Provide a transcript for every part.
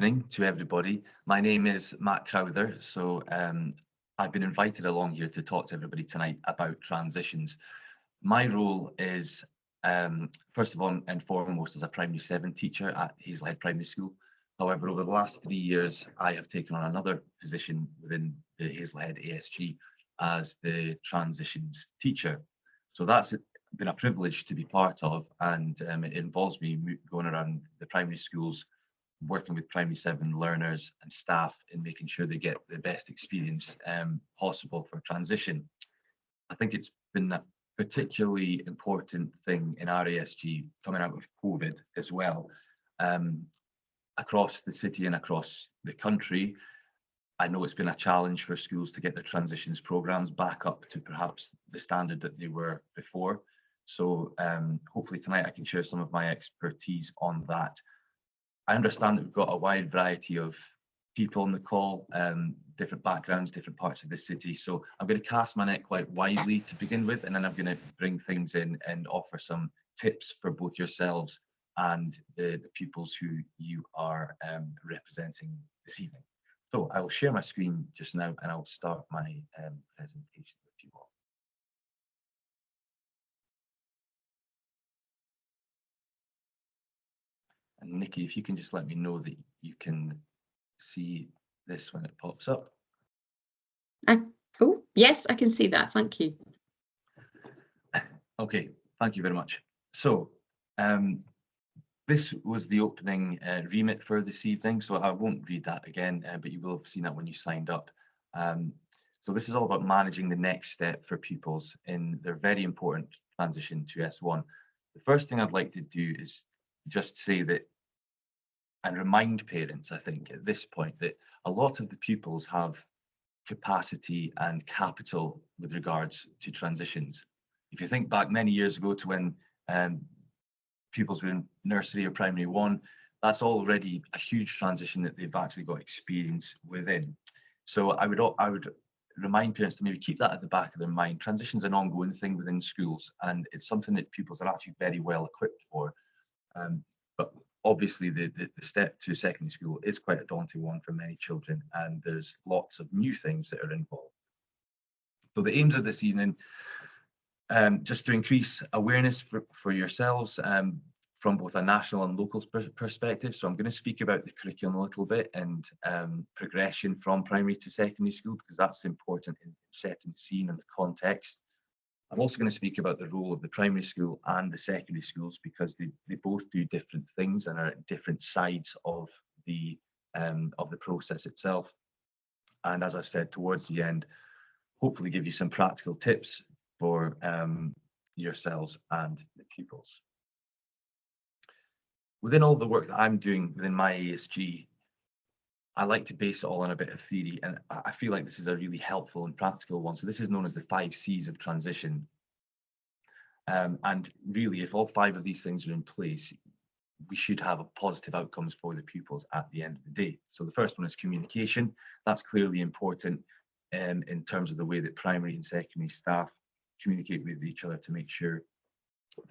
evening to everybody. My name is Matt Crowther, so I've been invited along here to talk to everybody tonight about transitions. My role is, first of all and foremost, as a Primary 7 teacher at Hazlehead Primary School. However, over the last 3 years, I have taken on another position within the Hazlehead ASG as the transitions teacher. So that's been a privilege to be part of, and it involves me going around the primary schools, working with primary 7 learners and staff in making sure they get the best experience possible for transition. I think it's been a particularly important thing in our ASG coming out of COVID as well. Across the city and across the country, I know it's been a challenge for schools to get their transitions programs back up to perhaps the standard that they were before. So hopefully tonight I can share some of my expertise on that. I understand that we've got a wide variety of people on the call, different backgrounds, different parts of the city. So I'm going to cast my net quite widely to begin with, and then I'm going to bring things in and offer some tips for both yourselves and the pupils who you are representing this evening. So I will share my screen just now and I'll start my presentation with you all. And Nikki, if you can just let me know that you can see this when it pops up. Oh, yes, I can see that. Thank you. Okay, thank you very much. So this was the opening remit for this evening, so I won't read that again, but you will have seen that when you signed up. So this is all about managing the next step for pupils in their very important transition to S1. The first thing I'd like to do is just say that and remind parents, I think, at this point, that a lot of the pupils have capacity and capital with regards to transitions. If you think back many years ago to when pupils were in nursery or primary 1, that's already a huge transition that they've actually got experience within. So I would remind parents to maybe keep that at the back of their mind. Transition is an ongoing thing within schools, and it's something that pupils are actually very well equipped for. But obviously the step to secondary school is quite a daunting one for many children, and there's lots of new things that are involved. So the aims of this evening, just to increase awareness for yourselves from both a national and local perspective. So I'm going to speak about the curriculum a little bit and progression from primary to secondary school, because that's important in setting the scene and the context. I'm also going to speak about the role of the primary school and the secondary schools, because they both do different things and are at different sides of the process itself. And as I've said towards the end, hopefully give you some practical tips for yourselves and the pupils. Within all the work that I'm doing within my ASG, I like to base it all on a bit of theory, and I feel like this is a really helpful and practical one. So this is known as the 5 C's of transition. And really, if all 5 of these things are in place, we should have positive outcomes for the pupils at the end of the day. So the first one is communication. That's clearly important in terms of the way that primary and secondary staff communicate with each other to make sure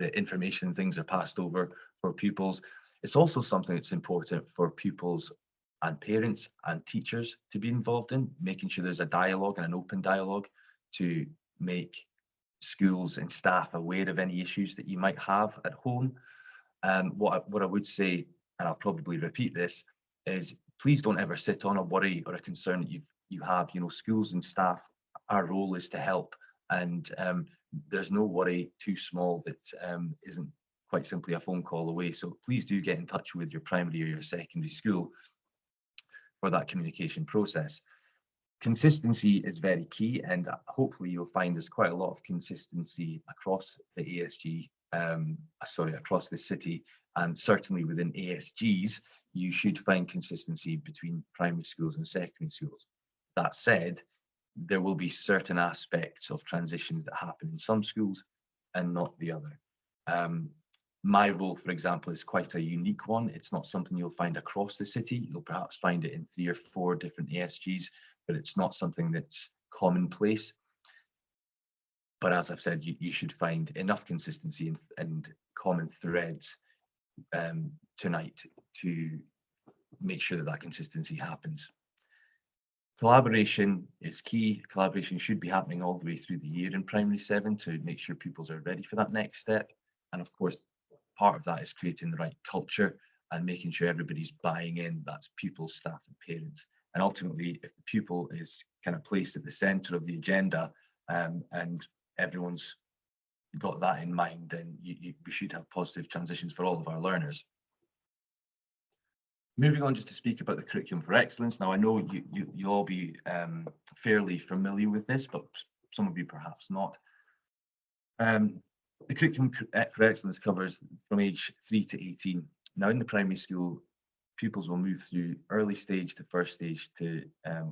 that information and things are passed over for pupils. It's also something that's important for pupils and parents and teachers to be involved in, making sure there's a dialogue and an open dialogue to make schools and staff aware of any issues that you might have at home. What I would say, and I'll probably repeat this, is please don't ever sit on a worry or a concern that you have. You know, schools and staff, our role is to help, and there's no worry too small that isn't quite simply a phone call away. So please do get in touch with your primary or your secondary school for that communication process. Consistency is very key, and hopefully you'll find there's quite a lot of consistency across the ASG, across the city, and certainly within ASGs, you should find consistency between primary schools and secondary schools. That said, there will be certain aspects of transitions that happen in some schools and not the other. My role, for example, is quite a unique one. It's not something you'll find across the city. You'll perhaps find it in 3 or 4 different ASGs, but it's not something that's commonplace. But as I've said, you should find enough consistency and common threads tonight to make sure that that consistency happens. Collaboration is key. Collaboration should be happening all the way through the year in primary 7 to make sure pupils are ready for that next step. And of course, part of that is creating the right culture and making sure everybody's buying in. That's pupils, staff, and parents. And ultimately, if the pupil is kind of placed at the center of the agenda, and everyone's got that in mind, then we should have positive transitions for all of our learners. Moving on just to speak about the Curriculum for Excellence. Now, I know you'll all be fairly familiar with this, but some of you perhaps not. The Curriculum for Excellence covers from age 3 to 18. Now, in the primary school, pupils will move through early stage to first stage to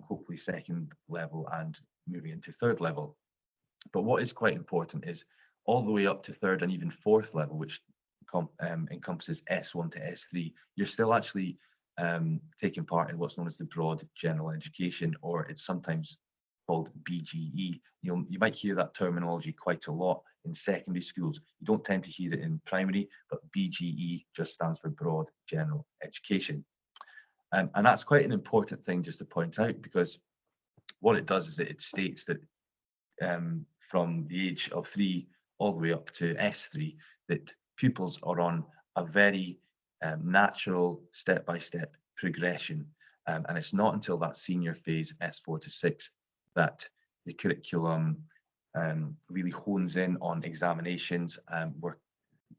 hopefully second level and moving into third level. But what is quite important is all the way up to third and even fourth level, which encompasses S1 to S3, you're still actually taking part in what's known as the broad general education, or it's sometimes called BGE. You might hear that terminology quite a lot in secondary schools. You don't tend to hear it in primary, but BGE just stands for broad general education. And that's quite an important thing just to point out, because what it does is it states that from the age of 3 all the way up to S3, that pupils are on a very natural step-by-step progression. And it's not until that senior phase, S4 to 6, that the curriculum really hones in on examinations and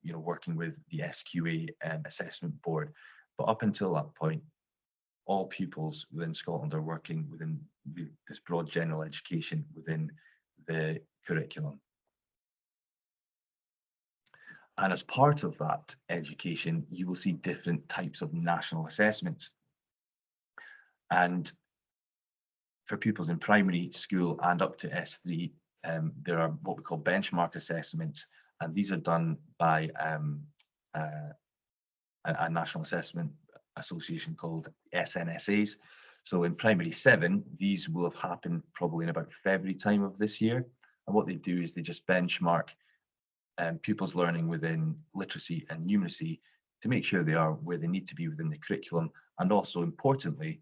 working with the SQA assessment board. But up until that point, all pupils within Scotland are working within this broad general education within the curriculum. And as part of that education, you will see different types of national assessments. And for pupils in primary school and up to S3, there are what we call benchmark assessments, and these are done by a national assessment association called SNSAs. So in primary 7, these will have happened probably in about February time of this year. And what they do is they just benchmark pupils' learning within literacy and numeracy to make sure they are where they need to be within the curriculum, and also importantly,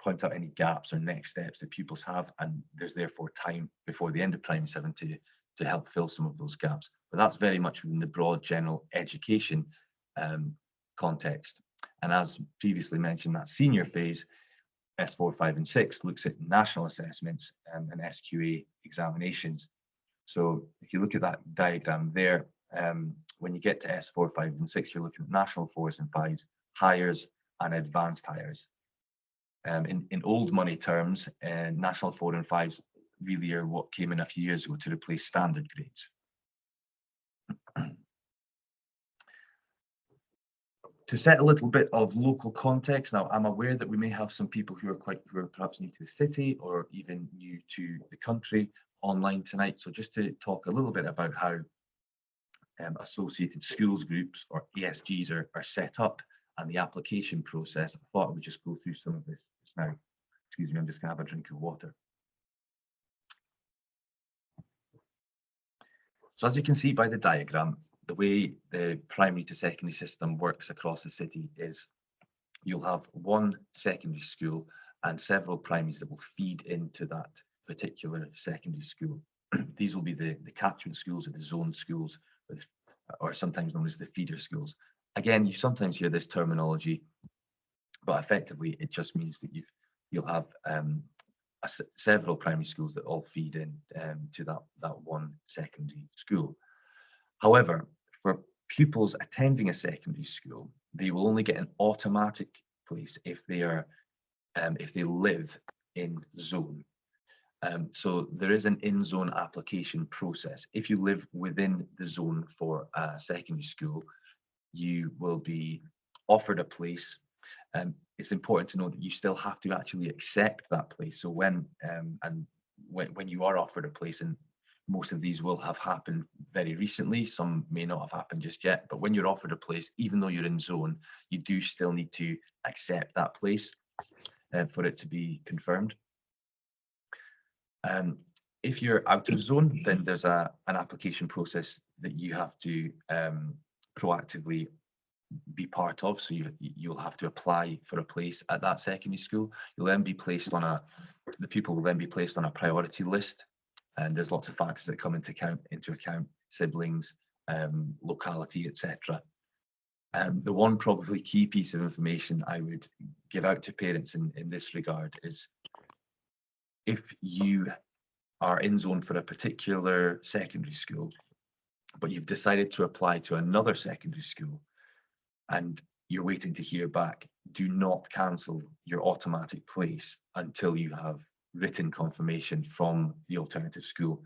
point out any gaps or next steps that pupils have, and there's therefore time before the end of primary 7 to help fill some of those gaps. But that's very much within the broad general education context. And as previously mentioned, that senior phase, S4, 5, and 6, looks at national assessments and SQA examinations. So if you look at that diagram there, when you get to S4, 5, and 6, you're looking at national 4s and 5s, hires, and advanced hires. In old money terms, national 4 and 5s really are what came in a few years ago to replace standard grades. To set a little bit of local context, now I'm aware that we may have some people who are perhaps new to the city or even new to the country online tonight. So just to talk a little bit about how associated schools groups, or ASGs, are set up and the application process, I thought I would just go through some of this just now. Excuse me, I'm just going to have a drink of water. So as you can see by the diagram, the way the primary to secondary system works across the city is you'll have one secondary school and several primaries that will feed into that particular secondary school. These will be the catchment schools or the zone schools, or sometimes known as the feeder schools. Again, you sometimes hear this terminology, but effectively it just means that you'll have several primary schools that all feed in to that one secondary school. However, for pupils attending a secondary school, they will only get an automatic place if they live in zone. So there is an in-zone application process. If you live within the zone for a secondary school, you will be offered a place. It's important to know that you still have to actually accept that place. So when you are offered a place, and most of these will have happened very recently, some may not have happened just yet, but when you're offered a place, even though you're in zone, you do still need to accept that place for it to be confirmed. If you're out of zone, then there's an application process that you have to proactively be part of. So you'll have to apply for a place at that secondary school. You'll then be placed on the pupil will then be placed on a priority list, and there's lots of factors that come into account: siblings, locality, etc. The one probably key piece of information I would give out to parents in this regard is, if you are in zone for a particular secondary school, but you've decided to apply to another secondary school and you're waiting to hear back, do not cancel your automatic place until you have written confirmation from the alternative school.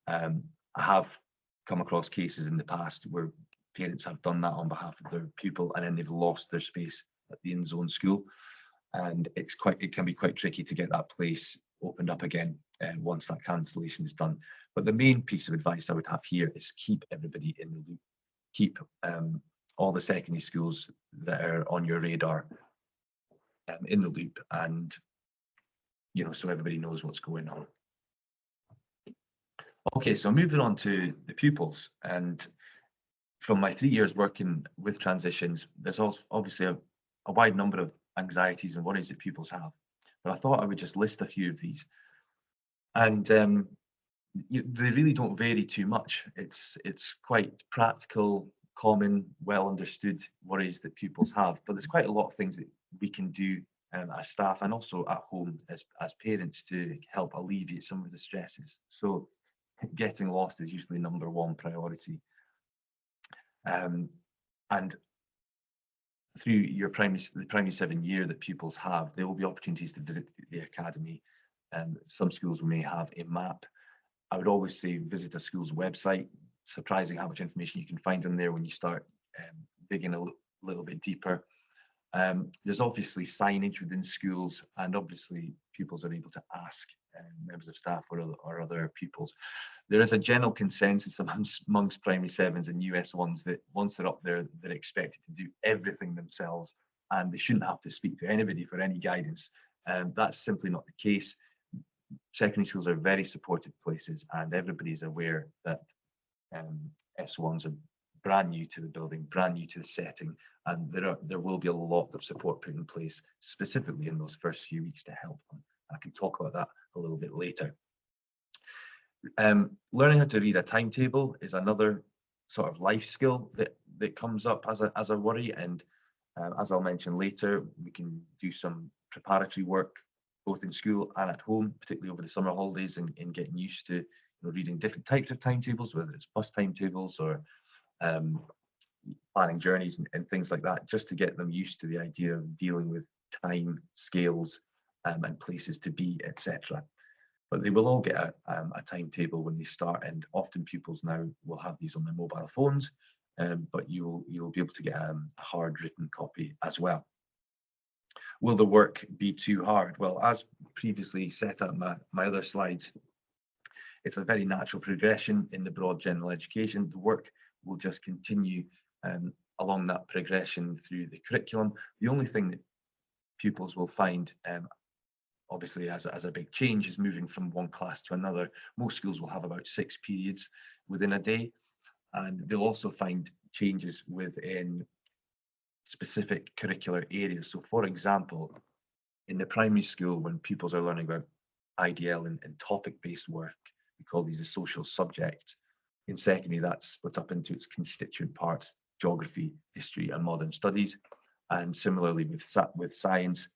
I have come across cases in the past where parents have done that on behalf of their pupil, and then they've lost their space at the in-zone school, and it can be quite tricky to get that place opened up again once that cancellation is done. But the main piece of advice I would have here is keep everybody in the loop. Keep all the secondary schools that are on your radar in the loop, and so everybody knows what's going on. Okay, so moving on to the pupils, and from my 3 years working with transitions, there's also obviously a wide number of anxieties and worries that pupils have, but I thought I would just list a few of these. And they really don't vary too much. It's quite practical, common, well understood worries that pupils have, but there's quite a lot of things that we can do as staff and also at home as parents to help alleviate some of the stresses. So getting lost is usually number one priority. And through the primary 7 year that pupils have, there will be opportunities to visit the academy. Some schools may have a map. I would always say visit a school's website. Surprising how much information you can find on there when you start digging a little bit deeper. There's obviously signage within schools, and obviously pupils are able to ask members of staff or other pupils. There is a general consensus amongst primary 7s and US 1s that once they're up there, they're expected to do everything themselves, and they shouldn't have to speak to anybody for any guidance. That's simply not the case. Secondary schools are very supportive places, and everybody's aware that S1s are brand new to the building, brand new to the setting, and there will be a lot of support put in place specifically in those first few weeks to help them. I can talk about that a little bit later. Learning how to read a timetable is another sort of life skill that comes up as a worry, and as I'll mention later, we can do some preparatory work both in school and at home, particularly over the summer holidays, and in getting used to reading different types of timetables, whether it's bus timetables or planning journeys and things like that, just to get them used to the idea of dealing with time scales and places to be, etc. But they will all get a timetable when they start, and often pupils now will have these on their mobile phones, but you'll be able to get a hard written copy as well. Will the work be too hard? Well, as previously set out my other slides, it's a very natural progression in the broad general education. The work will just continue along that progression through the curriculum. The only thing that pupils will find, obviously as a big change, is moving from one class to another. Most schools will have about 6 periods within a day, and they'll also find changes within specific curricular areas. So for example, in the primary school, when pupils are learning about IDL and topic-based work, we call these the social subjects. In secondary, that's split up into its constituent parts: geography, history, and modern studies. And similarly with science,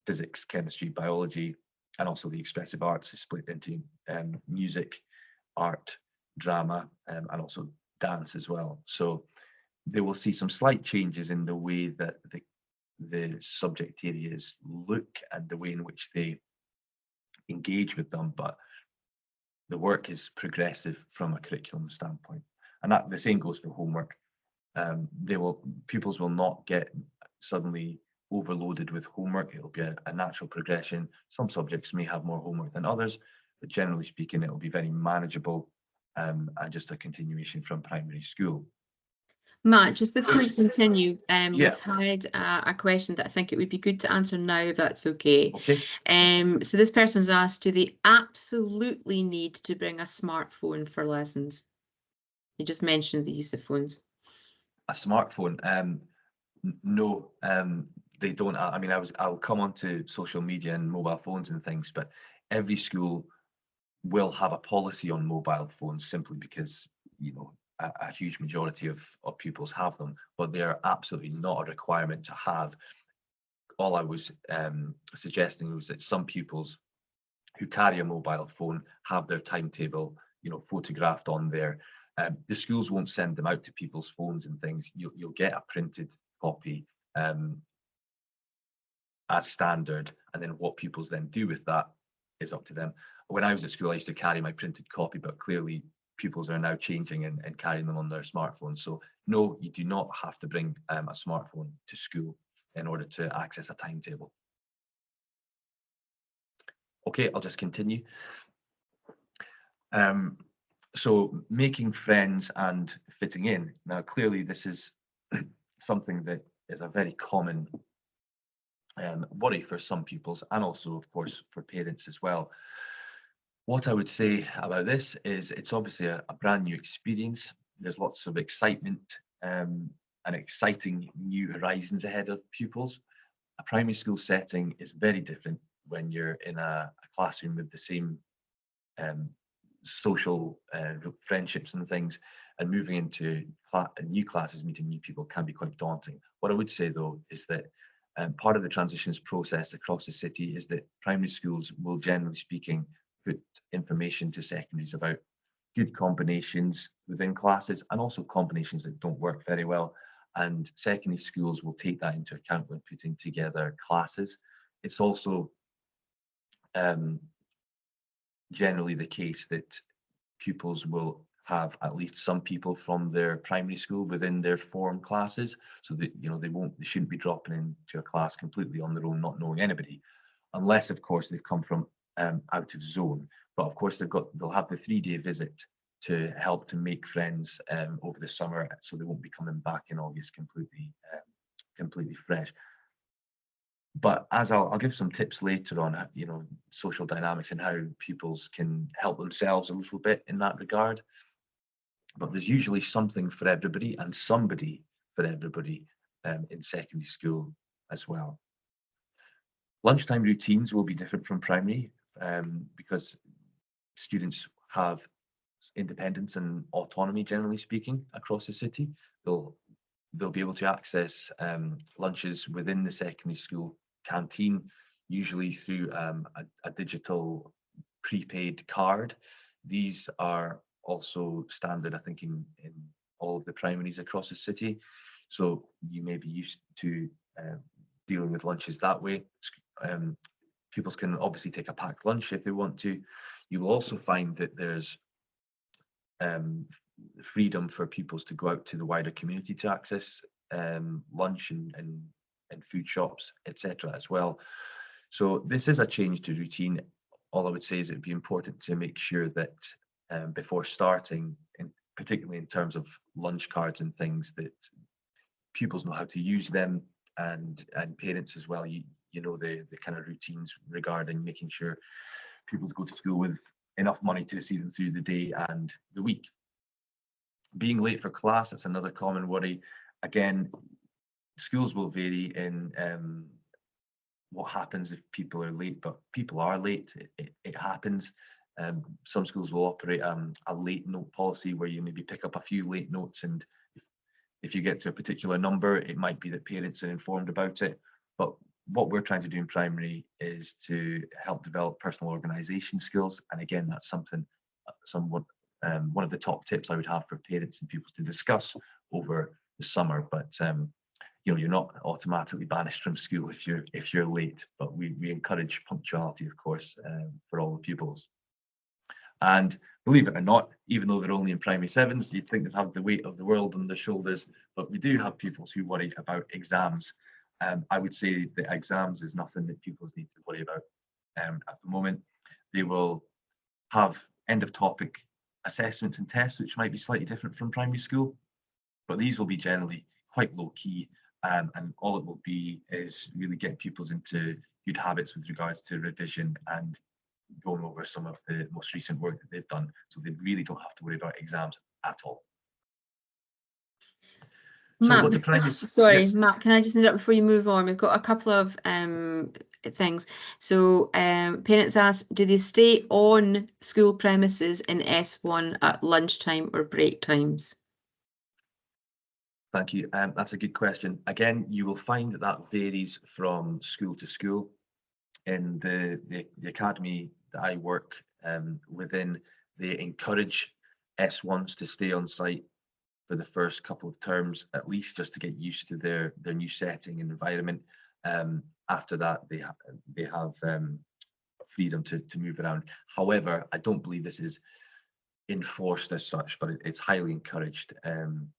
physics, chemistry, biology, and also the expressive arts is split into music, art, drama, and also dance as well. So they will see some slight changes in the way that the subject areas look and the way in which they engage with them, but the work is progressive from a curriculum standpoint. And that the same goes for homework. Pupils will not get suddenly overloaded with homework. It'll be a natural progression. Some subjects may have more homework than others, but generally speaking, it'll be very manageable and just a continuation from primary school. Matt, just before you continue, we've had a question that I think it would be good to answer now, if that's okay. Okay. So this person's asked, do they absolutely need to bring a smartphone for lessons? You just mentioned the use of phones. A smartphone? No, they don't. I mean, I'll come onto social media and mobile phones and things, but every school will have a policy on mobile phones simply because, you know, a huge majority of pupils have them, but they are absolutely not a requirement to have. All I was suggesting was that some pupils who carry a mobile phone have their timetable, you know, photographed on there. The schools won't send them out to people's phones and things. You'll get a printed copy as standard, and then what pupils then do with that is up to them. When I was at school, I used to carry my printed copy, but clearly pupils are now changing and carrying them on their smartphones. So no, you do not have to bring a smartphone to school in order to access a timetable. Okay, I'll just continue. So making friends and fitting in. Now, clearly this is something that is a very common worry for some pupils, and also, of course, for parents as well. What I would say about this is it's obviously a brand new experience. There's lots of excitement and exciting new horizons ahead of pupils. A primary school setting is very different when you're in a classroom with the same social friendships and things, and moving into new classes, meeting new people can be quite daunting. What I would say though is that part of the transitions process across the city is that primary schools will, generally speaking, put information to secondaries about good combinations within classes and also combinations that don't work very well. And secondary schools will take that into account when putting together classes. It's also generally the case that pupils will have at least some people from their primary school within their form classes, so that, you know, they shouldn't be dropping into a class completely on their own, not knowing anybody, unless of course they've come from out of zone. But of course they'll have the 3-day visit to help to make friends over the summer, so they won't be coming back in August completely fresh. But as I'll give some tips later on, you know, social dynamics and how pupils can help themselves a little bit in that regard. But there's usually something for everybody and somebody for everybody in secondary school as well. Lunchtime routines will be different from primary because students have independence and autonomy, generally speaking, across the city. They'll be able to access lunches within the secondary school canteen, usually through a digital prepaid card. These are also standard, I think, in all of the primaries across the city. So you may be used to dealing with lunches that way. Pupils can obviously take a packed lunch if they want to. You will also find that there's freedom for pupils to go out to the wider community to access lunch and food shops, etc. as well. So this is a change to routine. All I would say is it'd be important to make sure that before starting, particularly in terms of lunch cards and things, that pupils know how to use them, and parents as well. You know the kind of routines regarding making sure pupils go to school with enough money to see them through the day and the week. Being late for class, that's another common worry. Again, schools will vary in what happens if people are late, but people are late. It happens. Some schools will operate a late note policy where you maybe pick up a few late notes, and if you get to a particular number, it might be that parents are informed about it. But what we're trying to do in primary is to help develop personal organisation skills. And again, that's something somewhat one of the top tips I would have for parents and pupils to discuss over the summer. But you know, you're not automatically banished from school if you're late, but we encourage punctuality, of course, for all the pupils. And believe it or not, even though they're only in primary sevens, you'd think they'd have the weight of the world on their shoulders, but we do have pupils who worry about exams. I would say that exams is nothing that pupils need to worry about at the moment. They will have end of topic assessments and tests, which might be slightly different from primary school, but these will be generally quite low key, and all it will be is really get pupils into good habits with regards to revision and going over some of the most recent work that they've done, so they really don't have to worry about exams at all. Matt, the primary sorry, yes. Matt, can I just interrupt before you move on? We've got a couple of things. So parents ask, do they stay on school premises in S1 at lunchtime or break times? Thank you. That's a good question. Again, you will find that varies from school to school. In the academy that I work within, they encourage S1s to stay on site for the first couple of terms, at least just to get used to their new setting and environment. After that, they have freedom to move around. However, I don't believe this is enforced as such, but it's highly encouraged. And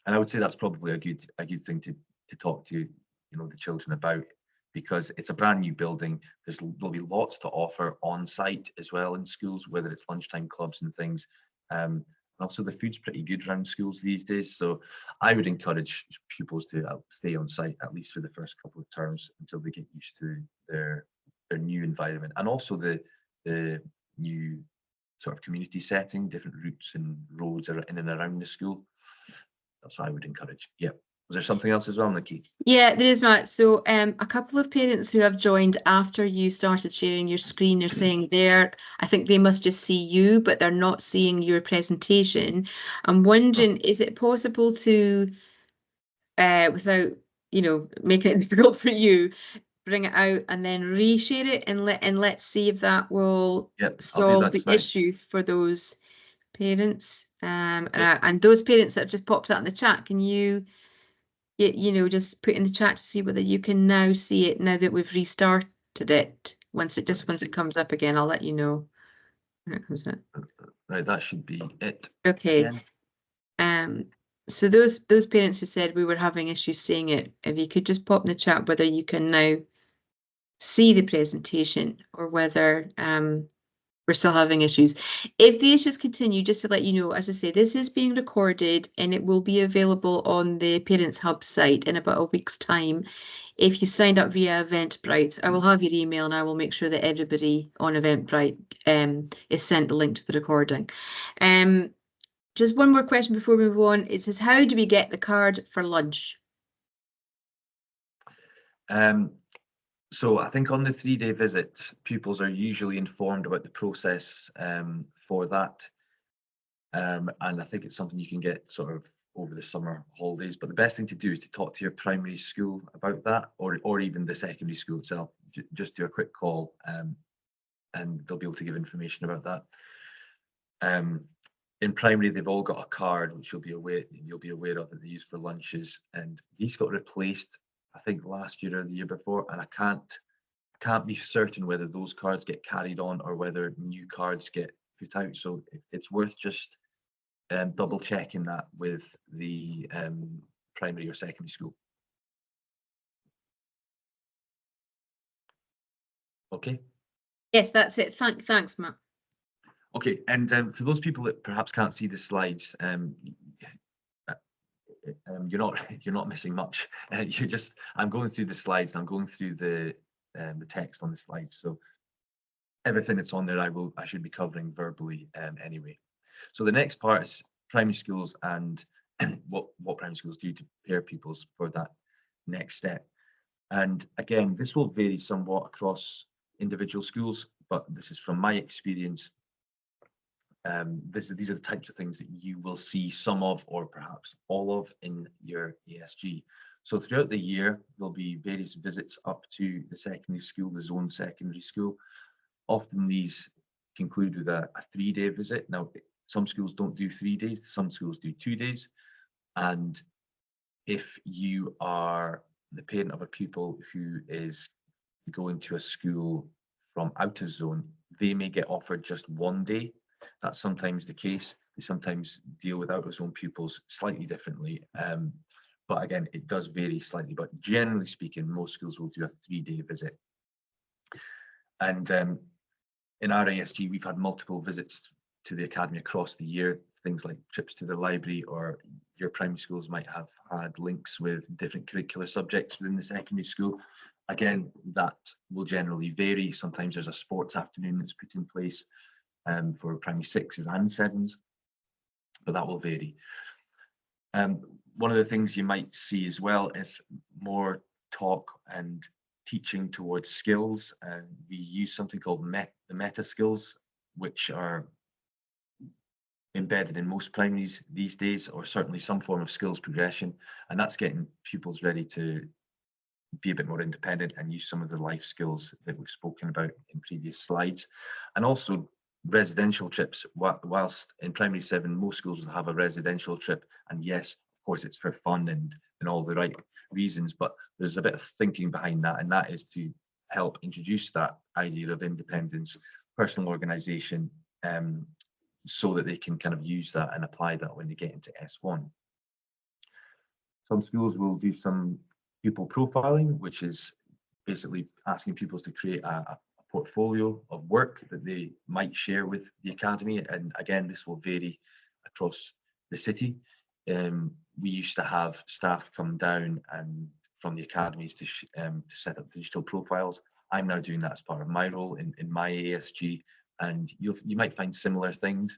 I would say that's probably a good thing to talk to the children about, because it's a brand new building. There'll be lots to offer on site as well in schools, whether it's lunchtime clubs and things. And also the food's pretty good around schools these days. So I would encourage pupils to stay on site at least for the first couple of terms until they get used to their new environment, and also the new sort of community setting, different routes and roads are in and around the school. That's what I would encourage. Yeah. Was there something else as well, Nikki? Yeah, there is, Matt. So a couple of parents who have joined after you started sharing your screen, they're saying I think they must just see you, but they're not seeing your presentation. I'm wondering, is it possible to, without, making it difficult for you, bring it out and then reshare it and let's see if that will I'll do solve that the tonight. issue for those parents. Okay. And those parents that have just popped out in the chat, can you just put in the chat to see whether you can now see it now that we've restarted it. Once it comes up again, I'll let you know when it comes up. Right, that should be it. Okay. Again. So those parents who said we were having issues seeing it, if you could just pop in the chat whether you can now see the presentation or whether we're still having issues. If the issues continue, just to let you know, as I say, this is being recorded and it will be available on the Parents Hub site in about a week's time. If you signed up via Eventbrite, I will have your email and I will make sure that everybody on Eventbrite is sent the link to the recording. Just one more question before we move on. It says, how do we get the card for lunch? So I think on the 3-day visit, pupils are usually informed about the process for that. And I think it's something you can get sort of over the summer holidays. But the best thing to do is to talk to your primary school about that, or even the secondary school itself. Just do a quick call and they'll be able to give information about that. In primary, they've all got a card which you'll be aware of that they use for lunches, and these got replaced, I think, last year or the year before, and I can't be certain whether those cards get carried on or whether new cards get put out. So it's worth just double checking that with the primary or secondary school. Okay. Yes, that's it. Thanks, Matt. Okay, and for those people that perhaps can't see the slides, you're not missing much. I'm going through the slides. I'm going through the text on the slides. So everything that's on there, I should be covering verbally anyway. So the next part is primary schools and what primary schools do to prepare pupils for that next step. And again, this will vary somewhat across individual schools, but this is from my experience. These are the types of things that you will see some of, or perhaps all of, in your ASG. So throughout the year, there'll be various visits up to the secondary school, the zone secondary school. Often these conclude with a 3-day visit. Now, some schools don't do 3 days, some schools do 2 days. And if you are the parent of a pupil who is going to a school from out of zone, they may get offered just 1 day. That's sometimes the case. They sometimes deal with out of zone pupils slightly differently. But again, it does vary slightly. But generally speaking, most schools will do a 3-day visit. And in our ASG, we've had multiple visits to the academy across the year, things like trips to the library, or your primary schools might have had links with different curricular subjects within the secondary school. Again, that will generally vary. Sometimes there's a sports afternoon that's put in place for primary 6s and 7s, but that will vary. one of the things you might see as well is more talk and teaching towards skills, and we use something called the meta skills, which are embedded in most primaries these days, or certainly some form of skills progression, and that's getting pupils ready to be a bit more independent and use some of the life skills that we've spoken about in previous slides. And also residential trips. Whilst in primary 7 most schools will have a residential trip, and yes, of course it's for fun and all the right reasons, but there's a bit of thinking behind that, and that is to help introduce that idea of independence, personal organization, so that they can kind of use that and apply that when they get into S1. Some schools will do some pupil profiling, which is basically asking pupils to create a portfolio of work that they might share with the academy. And again, this will vary across the city. We used to have staff come down and from the academies to set up digital profiles. I'm now doing that as part of my role in my ASG, and you might find similar things,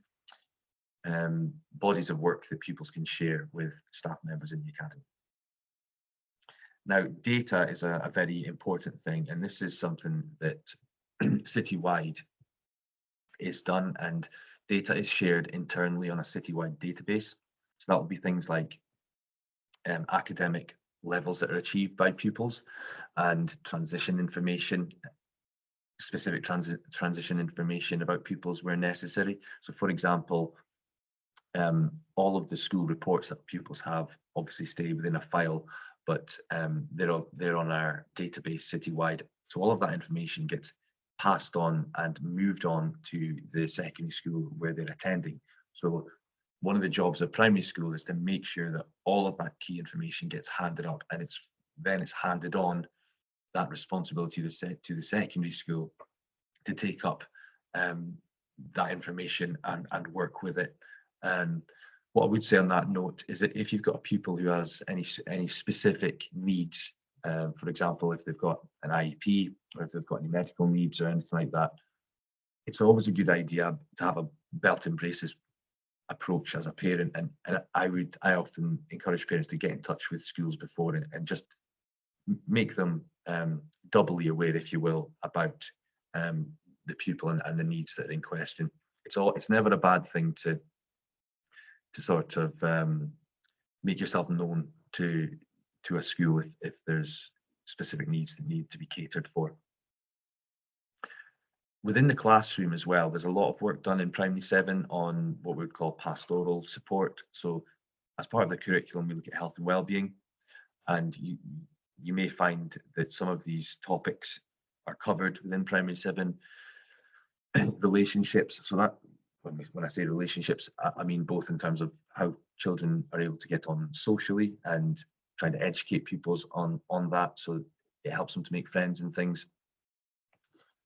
bodies of work that pupils can share with staff members in the academy. Now, data is a very important thing, and this is something that citywide is done, and data is shared internally on a citywide database. So that will be things like academic levels that are achieved by pupils and transition information, specific transition information about pupils where necessary. So for example, all of the school reports that pupils have obviously stay within a file, but they're on our database citywide. So all of that information gets passed on and moved on to the secondary school where they're attending. So one of the jobs of primary school is to make sure that all of that key information gets handed up, and it's handed on, that responsibility to the secondary school to take up that information and work with it. What I would say on that note is that if you've got a pupil who has any specific needs, for example, if they've got an IEP or if they've got any medical needs or anything like that, it's always a good idea to have a belt and braces approach as a parent. And I often encourage parents to get in touch with schools before and just make them doubly aware, if you will, about the pupil and the needs that are in question. It's never a bad thing to sort of make yourself known to a school if there's specific needs that need to be catered for. Within the classroom as well, there's a lot of work done in primary 7 on what we would call pastoral support. So as part of the curriculum, we look at health and well-being, and you may find that some of these topics are covered within primary 7. Relationships, so that when I say relationships, I mean both in terms of how children are able to get on socially and trying to educate pupils on that, so it helps them to make friends and things,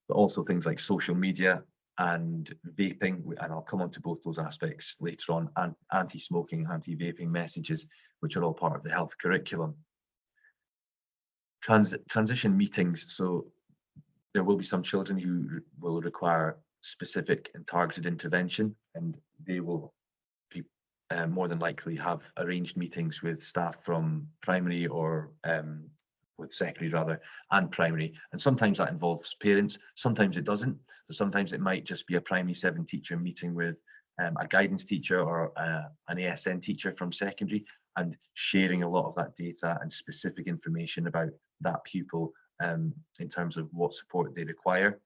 but also things like social media and vaping, and I'll come on to both those aspects later on, and anti-smoking, anti-vaping messages, which are all part of the health curriculum. Transition meetings, so there will be some children who will require specific and targeted intervention, and they will be more than likely have arranged meetings with staff from primary or with secondary rather, and primary. And sometimes that involves parents, sometimes it doesn't. So sometimes it might just be a primary 7 teacher meeting with a guidance teacher or an ASN teacher from secondary, and sharing a lot of that data and specific information about that pupil in terms of what support they require.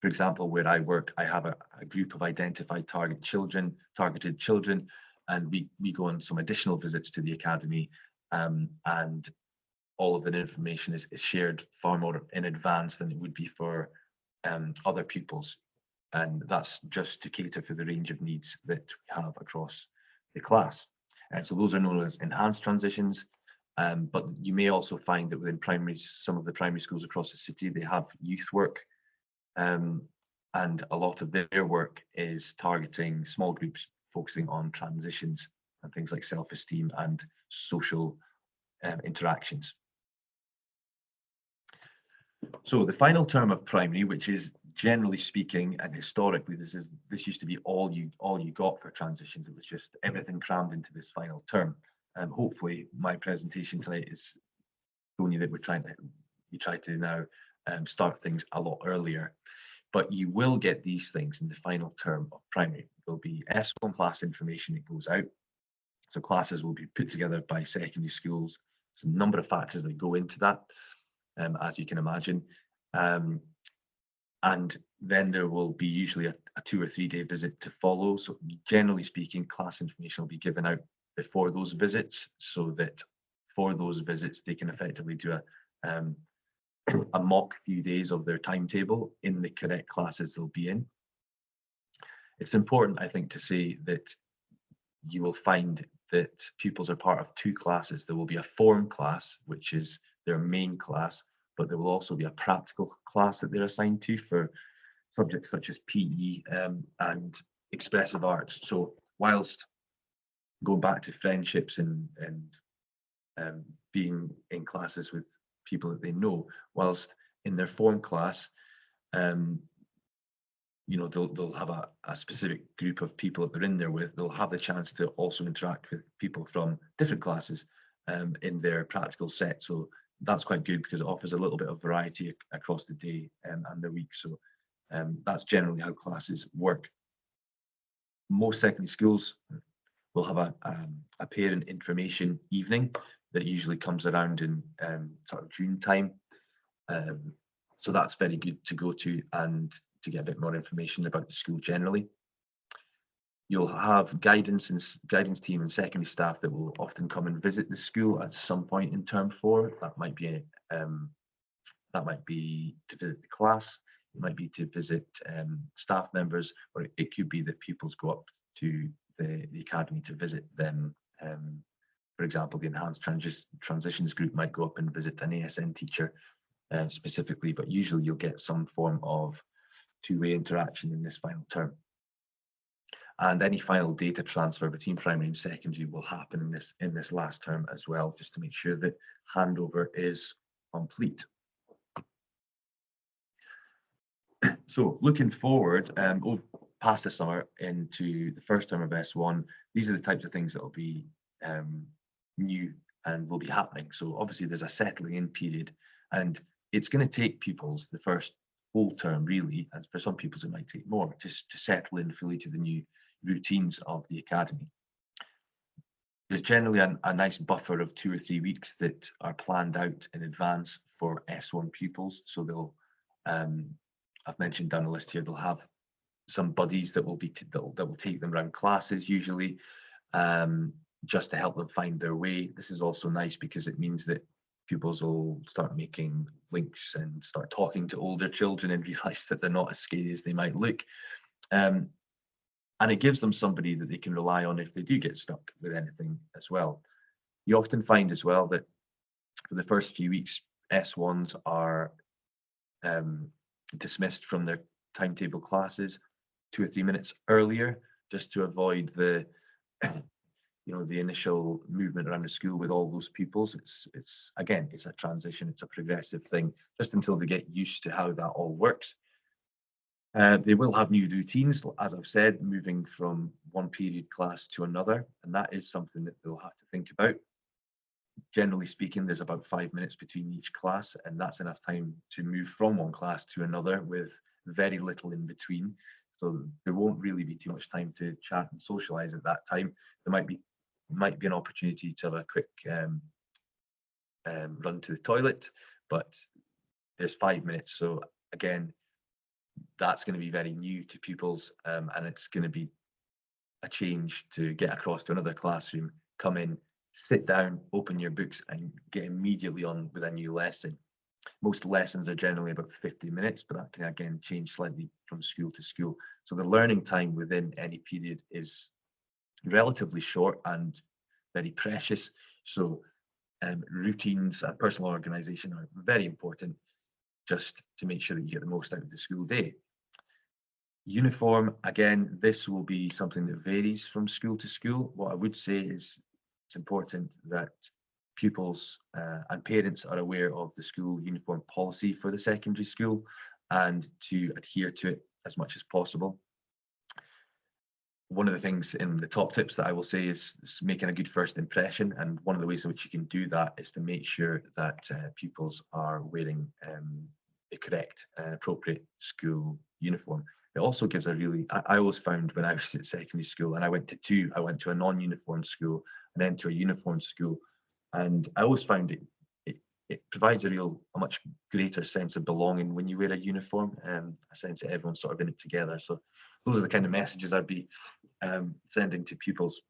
For example, where I work, I have a group of identified targeted children, and we go on some additional visits to the academy, and all of that information is shared far more in advance than it would be for other pupils. And that's just to cater for the range of needs that we have across the class. And so those are known as enhanced transitions. But you may also find that within some of the primary schools across the city, they have youth work. And a lot of their work is targeting small groups, focusing on transitions and things like self-esteem and social interactions. So the final term of primary, which is generally speaking and historically, this used to be all you got for transitions. It was just everything crammed into this final term. Hopefully my presentation tonight is showing you that we try to now start things a lot earlier. But you will get these things in the final term of primary. There'll be S1 class information that goes out. So classes will be put together by secondary schools. There's a number of factors that go into that, as you can imagine. And then there will be usually a 2 or 3 day visit to follow. So generally speaking, class information will be given out before those visits, so that for those visits, they can effectively do a mock few days of their timetable in the correct classes they'll be in. It's important, I think, to say that you will find that pupils are part of 2 classes. There will be a form class, which is their main class, but there will also be a practical class that they're assigned to for subjects such as PE and expressive arts. So whilst going back to friendships and being in classes with people that they know, whilst in their form class, you know, they'll have a specific group of people that they're in there with. They'll have the chance to also interact with people from different classes in their practical set. So that's quite good because it offers a little bit of variety across the day and the week. So that's generally how classes work. Most secondary schools will have a parent information evening that usually comes around in sort of June time. So that's very good to go to and to get a bit more information about the school generally. You'll have guidance team and secondary staff that will often come and visit the school at some point in term 4. That might be to visit the class. It might be to visit staff members, or it could be that pupils go up to the academy to visit them. For example, the enhanced transitions group might go up and visit an ASN teacher specifically, but usually you'll get some form of two-way interaction in this final term. And any final data transfer between primary and secondary will happen in this last term as well, just to make sure that handover is complete. So looking forward, past the summer into the first term of S1, these are the types of things that will be new and will be happening. So obviously there's a settling in period, and it's going to take pupils the first whole term really, and for some pupils it might take more, to settle in fully to the new routines of the academy. There's generally a nice buffer of 2 or 3 weeks that are planned out in advance for S1 pupils. So they'll, I've mentioned down the list here, they'll have some buddies that will take them around classes usually, just to help them find their way. This is also nice because it means that pupils will start making links and start talking to older children and realize that they're not as scary as they might look. And it gives them somebody that they can rely on if they do get stuck with anything as well. You often find as well that for the first few weeks, S1s are dismissed from their timetable classes 2 or 3 minutes earlier, just to avoid the the initial movement around the school with all those pupils. It's again, it's a transition, it's a progressive thing, just until they get used to how that all works. They will have new routines, as I've said, moving from one period class to another, and that is something that they'll have to think about. Generally speaking, there's about 5 minutes between each class, and that's enough time to move from one class to another with very little in between. So there won't really be too much time to chat and socialize at that time. There might be an opportunity to have a quick run to the toilet, but there's 5 minutes. So again, that's going to be very new to pupils, and it's going to be a change to get across to another classroom, come in, sit down, open your books, and get immediately on with a new lesson. Most lessons are generally about 50 minutes, but that can again change slightly from school to school. So the learning time within any period is relatively short and very precious. So routines and personal organisation are very important, just to make sure that you get the most out of the school day. Uniform, again, this will be something that varies from school to school. What I would say is it's important that pupils and parents are aware of the school uniform policy for the secondary school and to adhere to it as much as possible. one of the things in the top tips that I will say is making a good first impression. And one of the ways in which you can do that is to make sure that pupils are wearing a correct and appropriate school uniform. It also gives a really, I always found when I was at secondary school, and I went to two, I went to a non-uniform school and then to a uniform school. And I always found it provides a much greater sense of belonging when you wear a uniform, a sense that everyone's sort of in it together. So those are the kind of messages I'd be sending to pupils.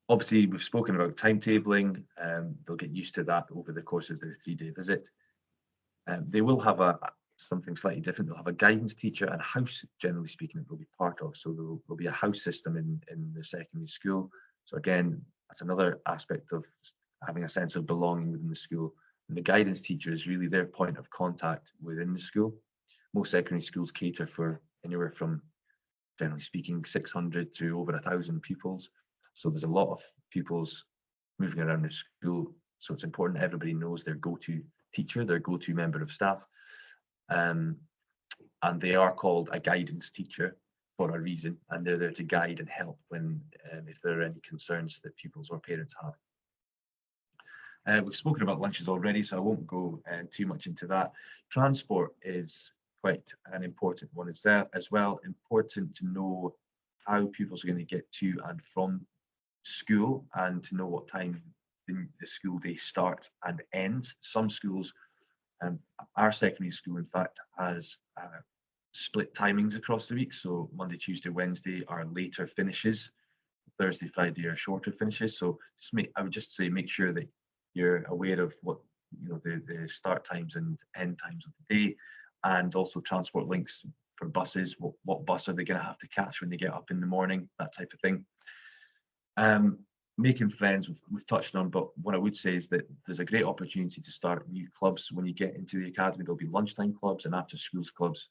Obviously, we've spoken about timetabling. They'll get used to that over the course of their 3-day visit. They will have something slightly different. They'll have a guidance teacher and a house, generally speaking, that they'll be part of. So there'll be a house system in the secondary school. So again, that's another aspect of having a sense of belonging within the school. And the guidance teacher is really their point of contact within the school. Most secondary schools cater for anywhere from, generally speaking, 600 to over 1,000 pupils. So there's a lot of pupils moving around the school. So it's important everybody knows their go-to teacher, their go-to member of staff. And they are called a guidance teacher for a reason, and they're there to guide and help when if there are any concerns that pupils or parents have. We've spoken about lunches already, so I won't go too much into that. Transport is quite an important one. It's there as well important to know how pupils are going to get to and from school, and to know what time the school day starts and ends. Some schools, our secondary school in fact, has split timings across the week. So Monday, Tuesday, Wednesday are later finishes. Thursday, Friday are shorter finishes. So I would just say make sure that you're aware of what the start times and end times of the day, and also transport links for buses. What bus are they going to have to catch when they get up in the morning? That type of thing. Making friends, we've touched on, but what I would say is that there's a great opportunity to start new clubs when you get into the academy. There'll be lunchtime clubs and after schools clubs.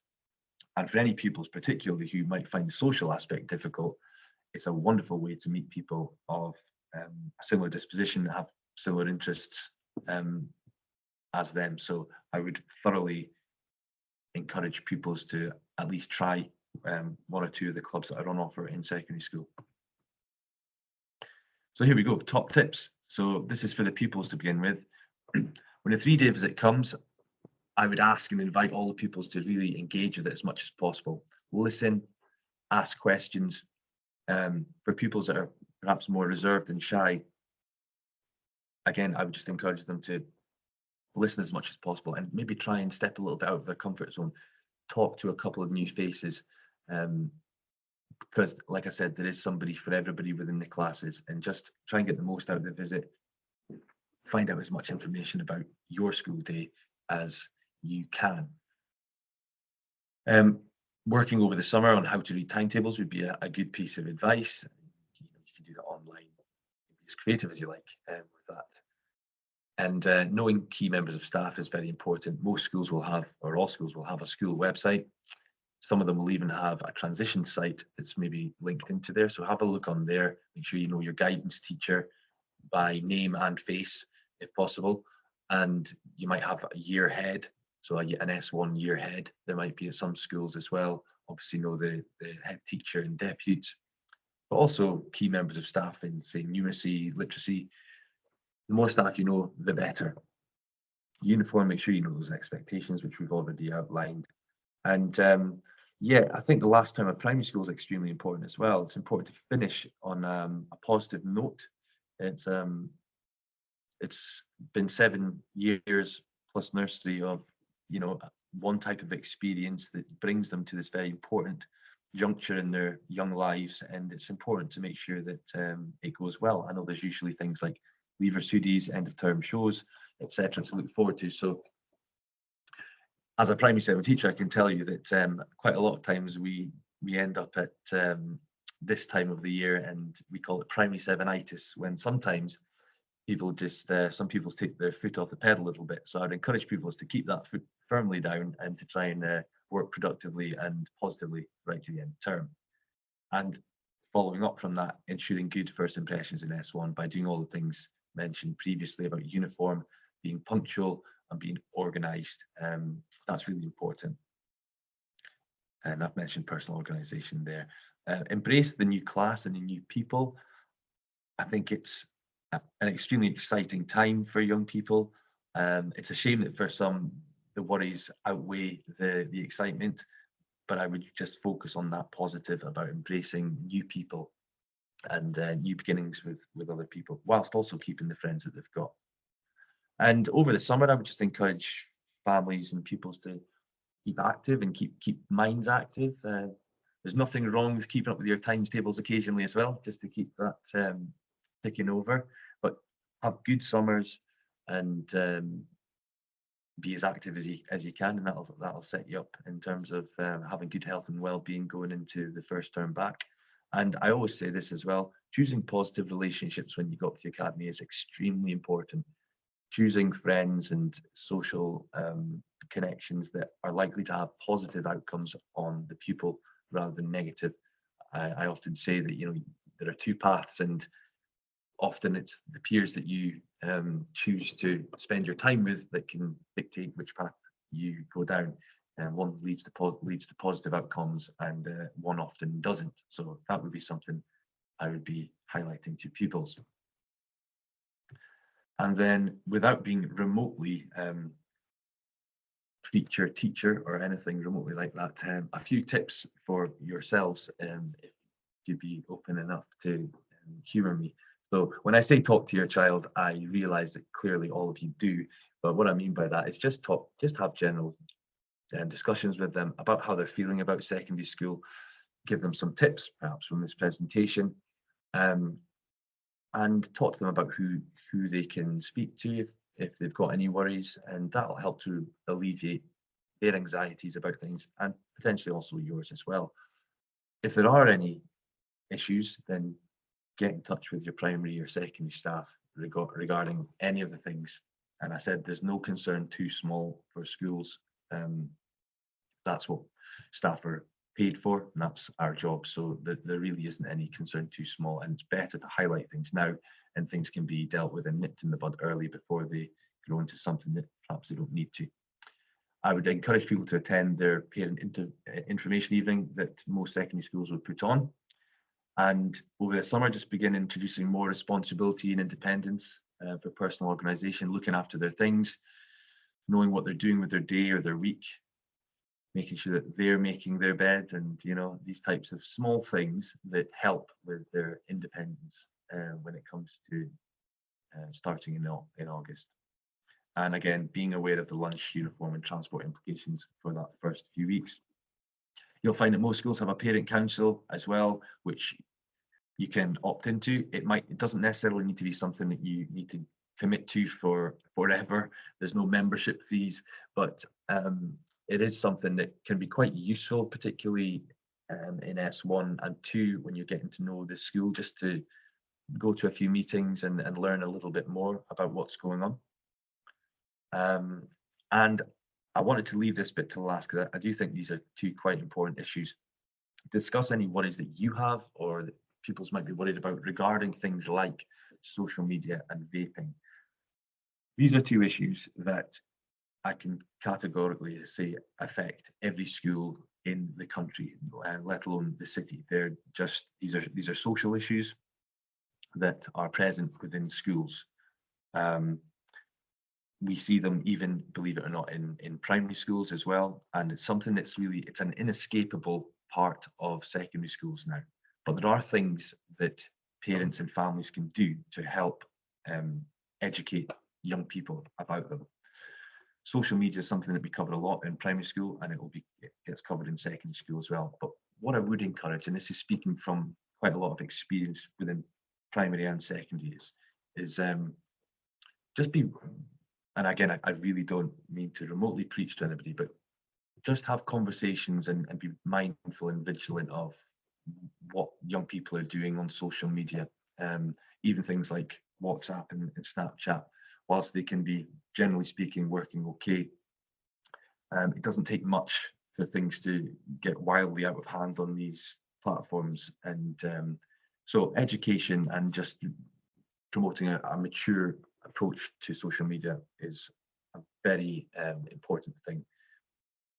And for any pupils, particularly who might find the social aspect difficult, it's a wonderful way to meet people of a similar disposition, that have similar interests as them. So I would thoroughly encourage pupils to at least try one or two of the clubs that are on offer in secondary school. So here we go, top tips. So this is for the pupils to begin with. When a 3-day visit comes, I would ask and invite all the pupils to really engage with it as much as possible. Listen, ask questions. For pupils that are perhaps more reserved and shy, again, I would just encourage them to listen as much as possible and maybe try and step a little bit out of their comfort zone, talk to a couple of new faces, because like I said, there is somebody for everybody within the classes, and just try and get the most out of the visit. Find out as much information about your school day as you can. Working over the summer on how to read timetables would be a good piece of advice. You can do that online. Be as creative as you like with that. And knowing key members of staff is very important. Most schools will have, or all schools will have, a school website. Some of them will even have a transition site that's maybe linked into there. So have a look on there. Make sure you know your guidance teacher by name and face, if possible. And you might have a year head. So an S1 year head, there might be at some schools as well. Obviously know the head teacher and deputies, but also key members of staff in, say, numeracy, literacy. The more staff you know, the better. Uniform, make sure you know those expectations, which we've already outlined. And yeah, I think the last term of primary school is extremely important as well. It's important to finish on a positive note. It's been 7 years plus nursery of one type of experience that brings them to this very important juncture in their young lives, and it's important to make sure that it goes well. I know there's usually things like leavers hoodies, end of term shows, etc. to look forward to. So as a primary 7 teacher, I can tell you that quite a lot of times we end up at this time of the year, and we call it primary 7itis, when sometimes people just some people take their foot off the pedal a little bit. So I'd encourage people to keep that foot firmly down and to try and work productively and positively right to the end of term. And following up from that, ensuring good first impressions in S1 by doing all the things mentioned previously about uniform, being punctual and being organised. That's really important. And I've mentioned personal organisation there. embrace the new class and the new people. I think it's an extremely exciting time for young people. It's a shame that for some the worries outweigh the excitement, but I would just focus on that positive about embracing new people and new beginnings with other people, whilst also keeping the friends that they've got. And over the summer, I would just encourage families and pupils to keep active and keep minds active. There's nothing wrong with keeping up with your times tables occasionally as well, just to keep that ticking over. But have good summers and be as active as you can, and that'll set you up in terms of having good health and well-being going into the first term back. And I always say this as well: choosing positive relationships when you go up to the academy is extremely important. Choosing friends and social connections that are likely to have positive outcomes on the pupil rather than negative. I often say that there are two paths, and often it's the peers that you choose to spend your time with that can dictate which path you go down. And one leads to positive outcomes, and one often doesn't. So that would be something I would be highlighting to pupils. And then, without being remotely preacher, teacher, or anything remotely like that, a few tips for yourselves, if you'd be open enough to humour me. So when I say talk to your child, I realise that clearly all of you do. But what I mean by that is just have general discussions with them about how they're feeling about secondary school. Give them some tips, perhaps from this presentation, and talk to them about who they can speak to if they've got any worries, and that'll help to alleviate their anxieties about things, and potentially also yours as well. If there are any issues, then get in touch with your primary or secondary staff regarding any of the things. And I said there's no concern too small for schools. That's what staff are paid for, and that's our job. So there really isn't any concern too small, and it's better to highlight things now, and things can be dealt with and nipped in the bud early before they grow into something that perhaps they don't need to. I would encourage people to attend their parent information evening that most secondary schools would put on. And over the summer, just begin introducing more responsibility and independence for personal organisation, looking after their things, knowing what they're doing with their day or their week, making sure that they're making their bed, and these types of small things that help with their independence when it comes to starting in August. And again, being aware of the lunch, uniform and transport implications for that first few weeks. You'll find that most schools have a parent council as well, which you can opt into. It doesn't necessarily need to be something that you need to commit to for forever. There's no membership fees, but it is something that can be quite useful, particularly in S1 and 2 when you're getting to know the school, just to go to a few meetings and learn a little bit more about what's going on. And I wanted to leave this bit to last because I do think these are two quite important issues. Discuss any worries that you have or that pupils might be worried about regarding things like social media and vaping. These are two issues that I can categorically say affect every school in the country, let alone the city. They're just these are social issues that are present within schools. We see them even, believe it or not, in primary schools as well, and it's something that's it's an inescapable part of secondary schools now. But there are things that parents and families can do to help educate young people about them. Social media is something that we cover a lot in primary school, and it gets covered in secondary school as well. But what I would encourage, and this is speaking from quite a lot of experience within primary and secondary, is just be, and again, I really don't mean to remotely preach to anybody, but just have conversations and be mindful and vigilant of what young people are doing on social media, even things like WhatsApp and Snapchat. Whilst they can be, generally speaking, working okay, it doesn't take much for things to get wildly out of hand on these platforms. And so education and just promoting a mature approach to social media is a very important thing.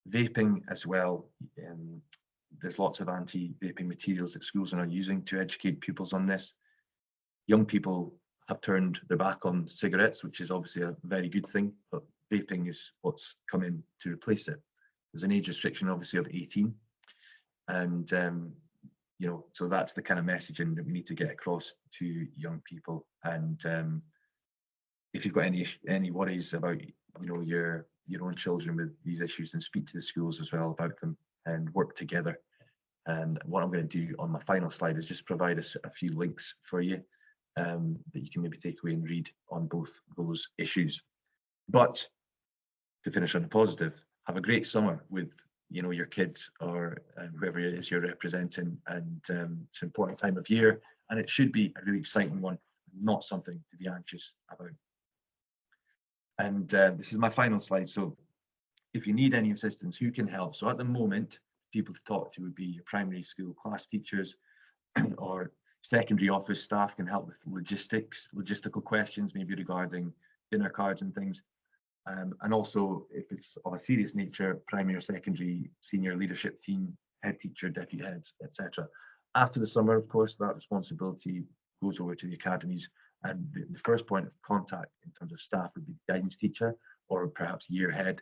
Vaping as well, there's lots of anti-vaping materials that schools are now using to educate pupils on this. Young people have turned their back on cigarettes, which is obviously a very good thing, but vaping is what's come in to replace it. There's an age restriction, obviously, of 18. And, you know, so that's the kind of messaging that we need to get across to young people. And if you've got any worries about, you know, your own children with these issues, then speak to the schools as well about them and work together. And what I'm going to do on my final slide is just provide us a few links for you that you can maybe take away and read on both those issues. But to finish on a positive, have a great summer with, you know, your kids or whoever it is you're representing. And it's an important time of year, and it should be a really exciting one, not something to be anxious about. And this is my final slide. So if you need any assistance, who can help? So at the moment, people to talk to would be your primary school class teachers or secondary office staff can help with logistical questions, maybe regarding dinner cards and things. And also, if it's of a serious nature, primary or secondary senior leadership team, head teacher, deputy heads, etc. After the summer, of course, that responsibility goes over to the academies. And the first point of contact in terms of staff would be the guidance teacher or perhaps year head.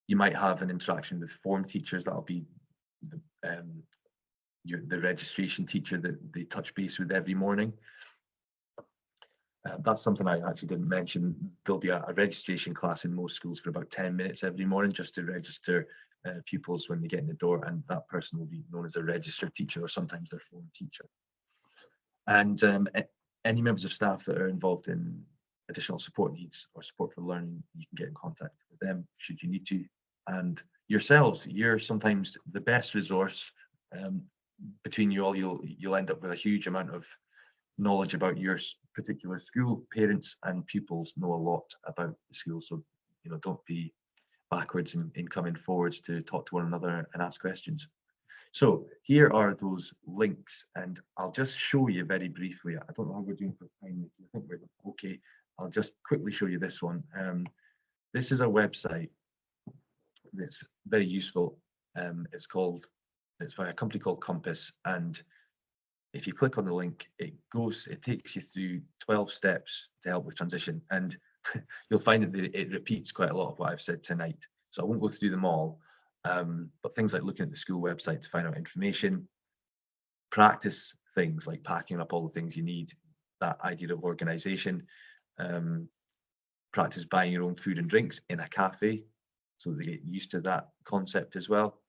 You might have an interaction with form teachers. That'll be the registration teacher that they touch base with every morning. That's something I actually didn't mention. There'll be a registration class in most schools for about 10 minutes every morning just to register pupils when they get in the door, and that person will be known as a registered teacher or sometimes their form teacher. And any members of staff that are involved in additional support needs or support for learning, you can get in contact with them should you need to. And yourselves, you're sometimes the best resource. Between you all, you'll end up with a huge amount of knowledge about your particular school. Parents and pupils know a lot about the school, so you know, don't be backwards in coming forwards to talk to one another and ask questions. So here are those links, and I'll just show you very briefly. I don't know how we're doing for time. I think we're okay. I'll just quickly show you this one. This is a website that's very useful. It's by a company called Compass, and if you click on the link, it takes you through 12 steps to help with transition, and you'll find that it repeats quite a lot of what I've said tonight. So I won't go through them all, but things like looking at the school website to find out information, practice things like packing up all the things you need, that idea of organization, practice buying your own food and drinks in a cafe so they get used to that concept as well.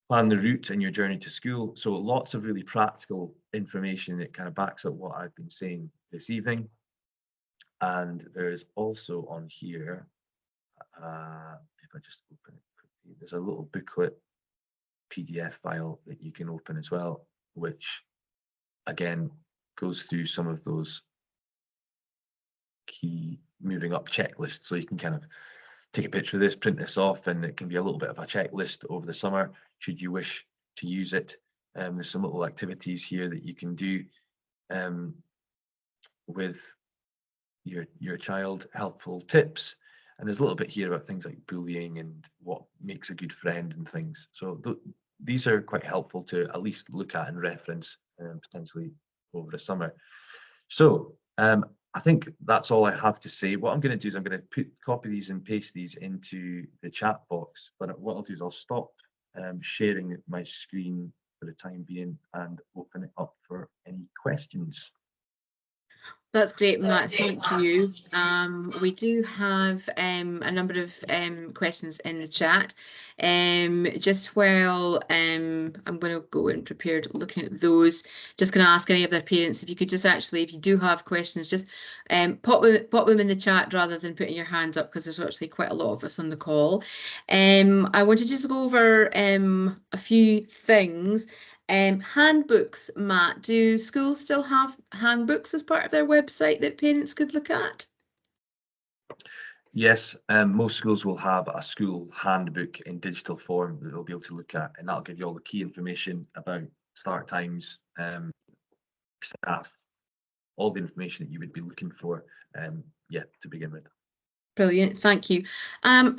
Plan the route and your journey to school. So lots of really practical information that kind of backs up what I've been saying this evening. And there is also on here, if I just open it quickly, there's a little booklet PDF file that you can open as well, which again goes through some of those key moving up checklists. So you can kind of take a picture of this, print this off, and it can be a little bit of a checklist over the summer should you wish to use it. There's some little activities here that you can do with your child, helpful tips, and there's a little bit here about things like bullying and what makes a good friend and things. So these are quite helpful to at least look at and reference potentially over the summer. So I think that's all I have to say. What I'm going to do is I'm going to copy these and paste these into the chat box. But what I'll do is I'll stop sharing my screen for the time being and open it up for any questions. That's great, Matt. Thank you. We do have a number of questions in the chat. Just while I'm going to go and prepare looking at those, just going to ask any of their parents if you could just actually, if you do have questions, just pop them in the chat rather than putting your hands up, because there's actually quite a lot of us on the call. I wanted just to go over a few things. Handbooks, Matt, do schools still have handbooks as part of their website that parents could look at? Yes, most schools will have a school handbook in digital form that they'll be able to look at, and that'll give you all the key information about start times, staff, all the information that you would be looking for, to begin with. Brilliant, thank you.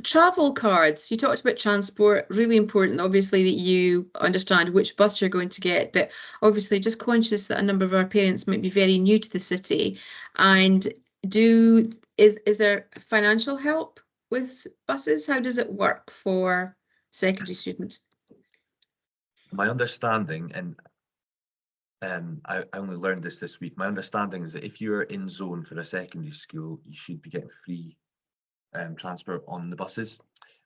Travel cards, you talked about transport, really important, obviously, that you understand which bus you're going to get, but obviously just conscious that a number of our parents might be very new to the city. And is there financial help with buses? How does it work for secondary students? My understanding, and I only learned this week, my understanding is that if you're in zone for a secondary school, you should be getting free transport on the buses.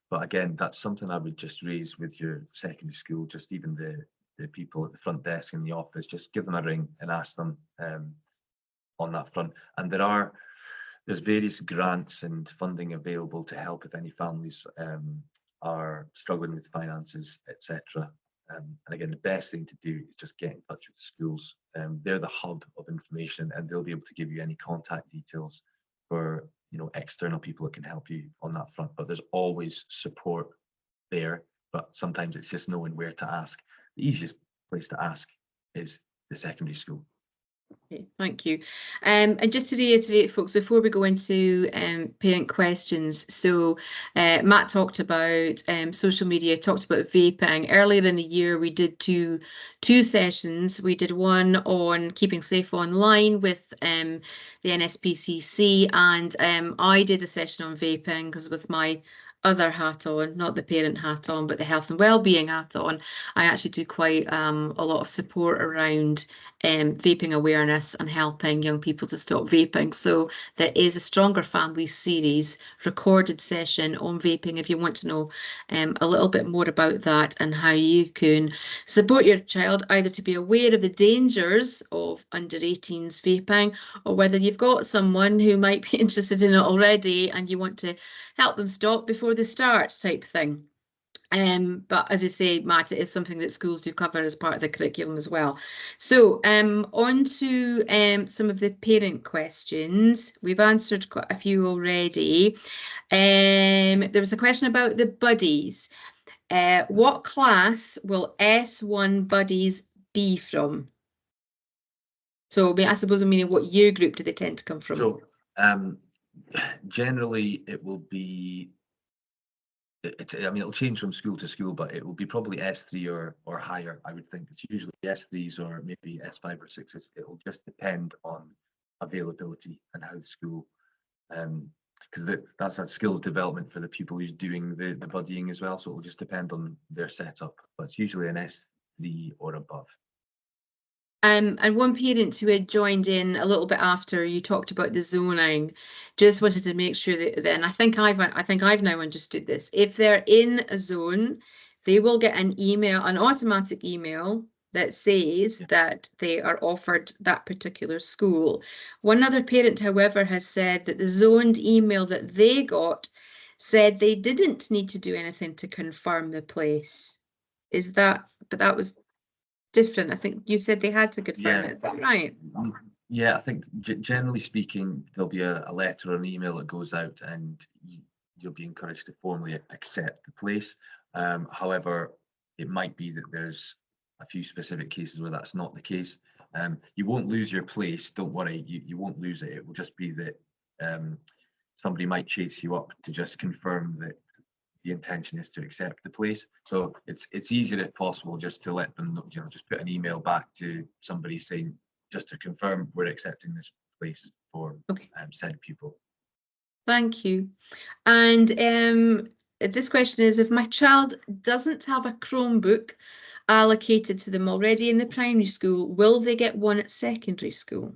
But again, that's something I would just raise with your secondary school, just even the people at the front desk in the office, just give them a ring and ask them on that front. And there's various grants and funding available to help if any families are struggling with finances, etc. And again, the best thing to do is just get in touch with schools. They're the hub of information, and they'll be able to give you any contact details for external people that can help you on that front. But there's always support there, but sometimes it's just knowing where to ask. The easiest place to ask is the secondary school. Okay, thank you. And just to reiterate, folks, before we go into parent questions, so Matt talked about social media, talked about vaping. Earlier in the year, we did two sessions. We did one on keeping safe online with the NSPCC, and I did a session on vaping because with my other hat on, not the parent hat on, but the health and well-being hat on, I actually do quite a lot of support around vaping awareness and helping young people to stop vaping. So there is a Stronger Families series recorded session on vaping if you want to know a little bit more about that and how you can support your child either to be aware of the dangers of under 18s vaping, or whether you've got someone who might be interested in it already and you want to help them stop before they start type thing. But as I say, Matt, it is something that schools do cover as part of the curriculum as well. So on to some of the parent questions. We've answered quite a few already. There was a question about the buddies. What class will S1 buddies be from? So I suppose I'm meaning what year group do they tend to come from? So generally it will be, it'll change from school to school, but it will be probably S3 or higher. I would think it's usually S3s or maybe S5 or 6s. It will just depend on availability and how the school, because that's a skills development for the people who's doing the buddying as well. So it will just depend on their setup, but it's usually an S3 or above. And one parent who had joined in a little bit after you talked about the zoning, just wanted to make sure that then I think I've now understood this. If they're in a zone, they will get an automatic email that says that they are offered that particular school. One other parent, however, has said that the zoned email that they got said they didn't need to do anything to confirm the place. But that was different. I think you said they had to confirm it. Is that right? Yeah, I think generally speaking, there'll be a letter or an email that goes out, and you'll be encouraged to formally accept the place. However, it might be that there's a few specific cases where that's not the case. You won't lose your place. Don't worry. You won't lose it. It will just be that somebody might chase you up to just confirm that the intention is to accept the place. So it's easier if possible just to let them know, just put an email back to somebody saying, just to confirm we're accepting this place for said pupil. Thank you. And this question is, if my child doesn't have a Chromebook allocated to them already in the primary school, will they get one at secondary school?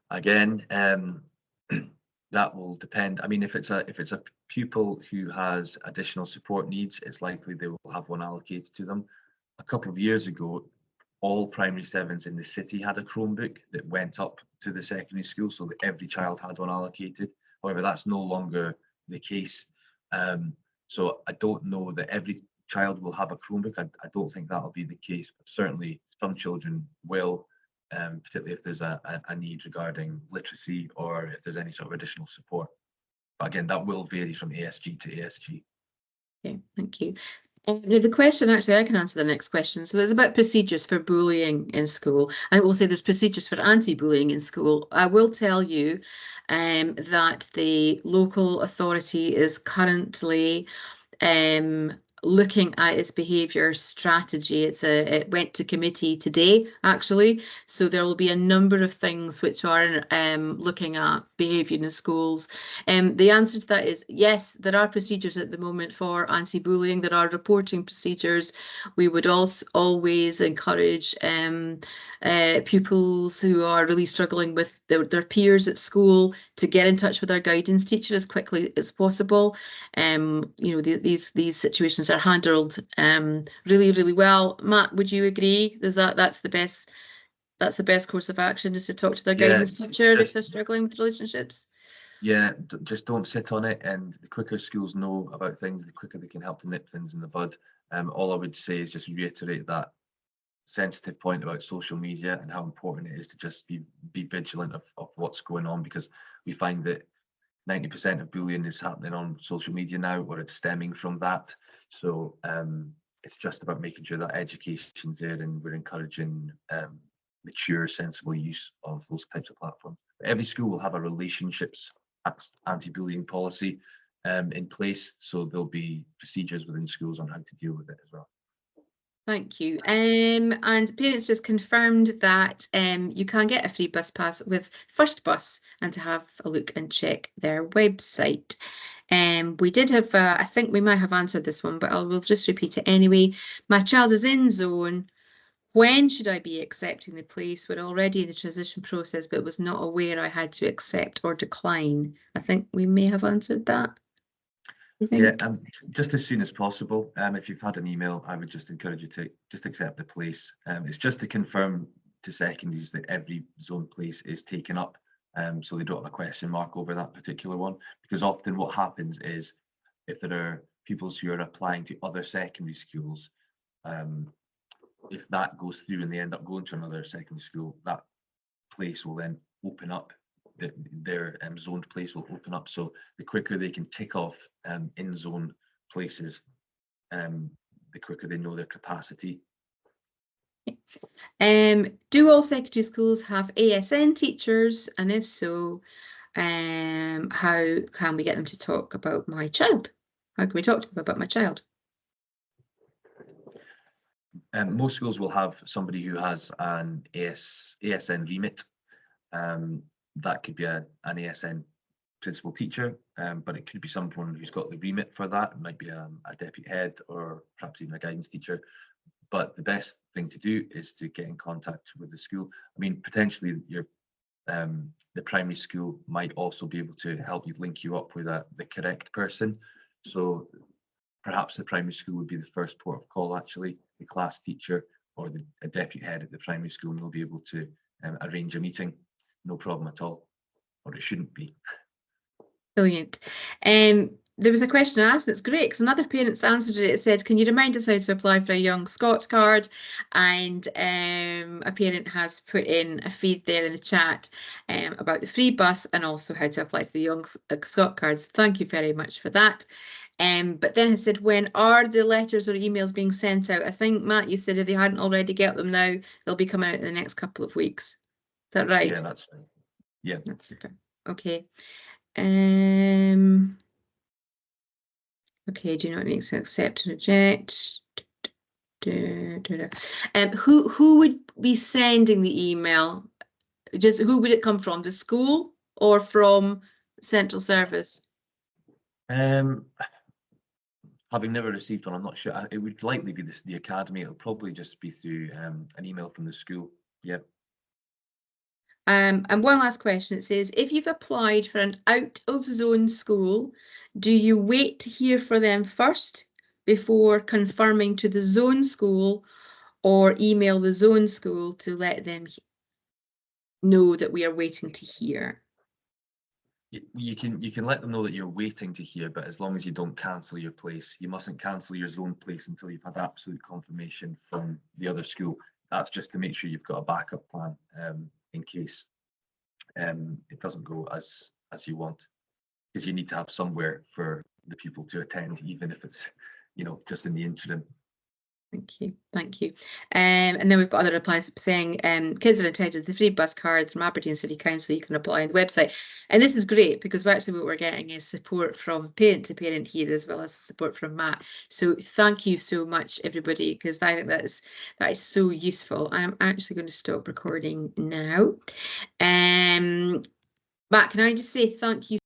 Again, that will depend. I mean, if it's a pupil who has additional support needs, it's likely they will have one allocated to them. A couple of years ago, all primary sevens in the city had a Chromebook that went up to the secondary school, so that every child had one allocated. However, that's no longer the case. So I don't know that every child will have a Chromebook. I don't think that'll be the case, but certainly some children will. Particularly if there's a need regarding literacy or if there's any sort of additional support. But again, that will vary from ASG to ASG. Okay, thank you. Now the question, actually, I can answer the next question. So it's about procedures for bullying in school. I will say there's procedures for anti-bullying in school. I will tell you that the local authority is currently um, looking at its behaviour strategy. It went to committee today, actually. So there will be a number of things which are looking at behaviour in the schools. The answer to that is yes, there are procedures at the moment for anti-bullying. There are reporting procedures. We would also always encourage pupils who are really struggling with their peers at school to get in touch with their guidance teacher as quickly as possible. These situations are handled really, really well. Matt, would you agree? That's the best course of action, is to talk to their guidance teacher if they're struggling with relationships? Yeah, just don't sit on it. And the quicker schools know about things, the quicker they can help to nip things in the bud. All I would say is just reiterate that sensitive point about social media and how important it is to just be vigilant of what's going on, because we find that 90% of bullying is happening on social media now, or it's stemming from that. So it's just about making sure that education's there and we're encouraging mature, sensible use of those types of platforms. Every school will have a relationships anti-bullying policy in place, so there'll be procedures within schools on how to deal with it as well. Thank you. And parents just confirmed that you can get a free bus pass with First Bus, and to have a look and check their website. We did have, I think we might have answered this one, but we'll just repeat it anyway. My child is in zone. When should I be accepting the place? We're already in the transition process, but was not aware I had to accept or decline. I think we may have answered that. Yeah, just as soon as possible. If you've had an email, I would just encourage you to just accept the place. It's just to confirm to secondaries that every zone place is taken up, so they don't have a question mark over that particular one. Because often what happens is, if there are pupils who are applying to other secondary schools, if that goes through and they end up going to another secondary school, that place will then open up. Their zoned place will open up. So the quicker they can tick off in zone places, the quicker they know their capacity. Do all secondary schools have ASN teachers? And if so, how can we get them to talk about my child? How can we talk to them about my child? Most schools will have somebody who has an ASN remit. That could be an ASN principal teacher, but it could be someone who's got the remit for that. It might be a deputy head, or perhaps even a guidance teacher. But the best thing to do is to get in contact with the school. I mean, potentially the primary school might also be able to help you, link you up with the correct person. So perhaps the primary school would be the first port of call, actually, the class teacher or a deputy head at the primary school, and they'll be able to arrange a meeting. No problem at all, or it shouldn't be. Brilliant. There was a question asked, and it's great because another parent's answered it. It said, can you remind us how to apply for a Young Scot card? And a parent has put in a feed there in the chat about the free bus and also how to apply for the Young Scot cards. Thank you very much for that. But then it said, when are the letters or emails being sent out? I think, Matt, you said if they hadn't already got them now, they'll be coming out in the next couple of weeks. Is that right? Yeah, that's right. Yeah. That's super. Okay. Okay, do not need to accept and reject. Who would be sending the email? Just who would it come from? The school or from central service? Having never received one, I'm not sure. It would likely be the academy. It'll probably just be through an email from the school. Yeah. And one last question. It says, if you've applied for an out-of-zone school, do you wait to hear from them first before confirming to the zone school, or email the zone school to let them know that we are waiting to hear? You can let them know that you're waiting to hear, but as long as you don't cancel your place, you mustn't cancel your zone place until you've had absolute confirmation from the other school. That's just to make sure you've got a backup plan in case it doesn't go as you want, because you need to have somewhere for the people to attend, even if it's you know, just in the interim. Thank you, thank you. And then we've got other replies saying kids are entitled to the free bus card from Aberdeen City Council. You can apply on the website, and this is great because actually what we're getting is support from parent to parent here, as well as support from Matt. So thank you so much, everybody, because I think that is so useful. I'm actually going to stop recording now. Matt, can I just say thank you